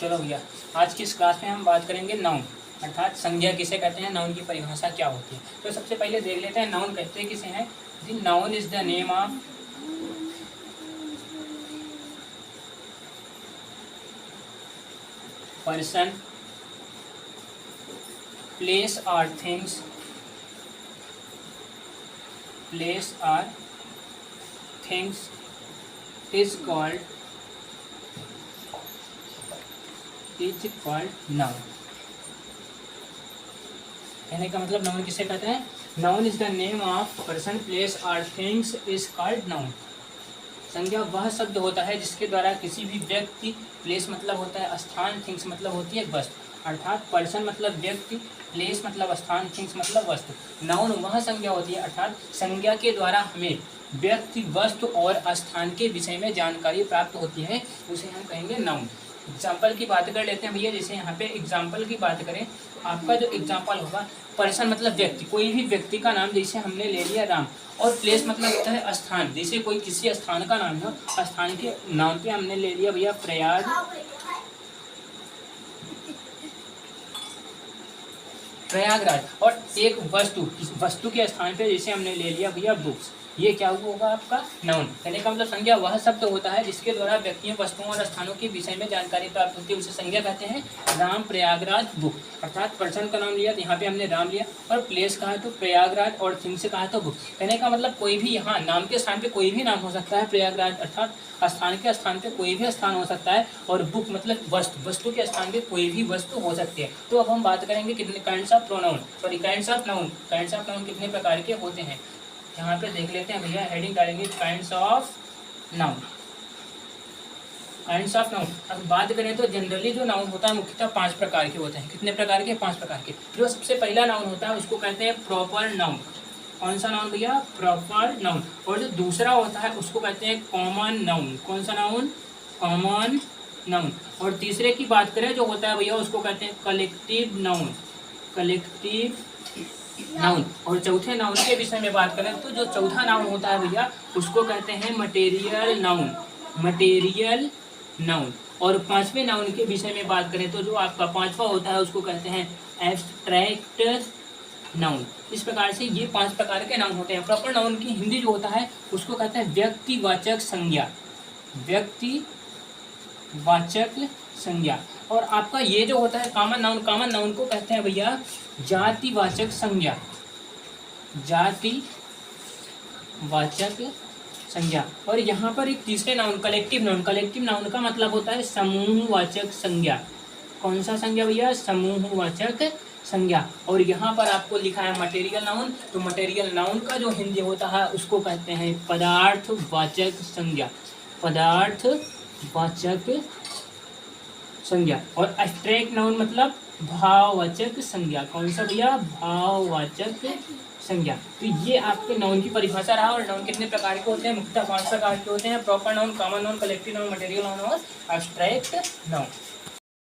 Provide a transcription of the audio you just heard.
चलो भैया, आज की इस क्लास में हम बात करेंगे नाउन, अर्थात संज्ञा किसे कहते हैं, नाउन की परिभाषा क्या होती है। तो सबसे पहले देख लेते हैं नाउन कहते किसे हैं। The noun is the name of person, place और थिंग्स, प्लेस और थिंग्स इज कॉल्ड नाउन। कहने का मतलब नाउन किसे कहते हैं, noun is the name of person, place और थिंग्स इज कॉल्ड नाउन। संज्ञा वह शब्द होता है जिसके द्वारा किसी भी व्यक्ति, प्लेस मतलब होता है स्थान, थिंग्स मतलब होती है वस्तु। अर्थात पर्सन मतलब व्यक्ति, प्लेस मतलब स्थान, थिंग्स मतलब वस्तु। नाउन वह संज्ञा होती है अर्थात संज्ञा के द्वारा हमें व्यक्ति, वस्तु और स्थान के विषय में जानकारी प्राप्त होती है, उसे हम कहेंगे नाउन। एग्जाम्पल की बात कर लेते हैं भैया। जैसे यहाँ पे एग्जाम्पल की बात करें तो आपका जो एग्जाम्पल होगा, पर्सन मतलब व्यक्ति, कोई भी व्यक्ति का नाम, जैसे हमने ले लिया राम। और प्लेस मतलब होता है स्थान, जैसे कोई किसी स्थान का नाम हो, स्थान के नाम पे हमने ले लिया भैया प्रयागराज। और एक वस्तु के स्थान पे जैसे हमने ले लिया भैया बुक्स। ये क्या होगा आपका नाउन। कहने का मतलब संज्ञा वह शब्द होता है जिसके द्वारा व्यक्तियों, वस्तुओं और स्थानों के विषय में जानकारी प्राप्त होती है, उसे संज्ञा कहते हैं। राम प्रयागराज बुक, अर्थात पर्सन का नाम लिया तो यहाँ पे हमने राम लिया, और प्लेस कहा तो प्रयागराज, और थिंग से कहा तो बुक। कहने का मतलब कोई भी यहाँ नाम के स्थान पे कोई भी नाम हो सकता है, प्रयागराज अर्थात स्थान के स्थान पे कोई भी स्थान हो सकता है, और बुक मतलब वस्तु के स्थान पे कोई भी वस्तु हो सकती है। तो अब हम बात करेंगे कितने kinds of pronoun, sorry kinds of noun. Kinds of noun कितने प्रकार के होते हैं, यहाँ पे देख लेते हैं भैया। हेडिंग डालेंगे kinds of noun. Kinds of noun अब बात करें तो जनरली जो नाउन होता है मुख्यतः 5 प्रकार के होते हैं। कितने प्रकार के, 5 प्रकार के। जो सबसे पहला नाउन होता है उसको कहते हैं प्रॉपर नाउन। कौन सा नाउन भैया, प्रॉपर नाउन। और जो दूसरा होता है उसको कहते हैं कॉमन नाउन। कौन सा नाउन, कॉमन नाउन। और तीसरे की बात करें जो होता है भैया उसको कहते हैं कलेक्टिव नाउन, कलेक्टिव नाउन। और चौथे नाउन के विषय में बात करें तो जो चौथा नाउन होता है भैया उसको कहते हैं मटेरियल नाउन, मटेरियल नाउन। और पांचवें नाउन के विषय में बात करें तो जो आपका पांचवा होता है उसको कहते हैं एब्स्ट्रैक्ट नाउन। इस प्रकार से ये 5 प्रकार के नाउन होते हैं। प्रॉपर नाउन की हिंदी जो होता है उसको कहते हैं व्यक्तिवाचक संज्ञा, व्यक्तिवाचक संज्ञा। और आपका ये जो होता है कॉमन नाउन, कॉमन नाउन को कहते हैं भैया जातिवाचक संज्ञा, जातिवाचक संज्ञा। और यहाँ पर एक तीसरे noun collective noun, collective noun का मतलब होता है समूहवाचक संज्ञा। कौन सा संज्ञा भैया, समूहवाचक संज्ञा। और यहाँ पर आपको लिखा है मटेरियल नाउन, तो मटेरियल नाउन का जो हिंदी होता है उसको कहते हैं पदार्थवाचक संज्ञा, पदार्थवाचक संज्ञा। और एब्स्ट्रैक्ट नाउन मतलब भाववाचक संज्ञा। कौन सा भैया, भाववाचक संज्ञा। तो ये आपके नाउन की परिभाषा रहा। और नाउन कितने प्रकार के होते हैं, मुख्यतः 5 प्रकार के होते हैं। Proper noun, common noun, collective noun, material noun और एब्स्ट्रैक्ट नाउन।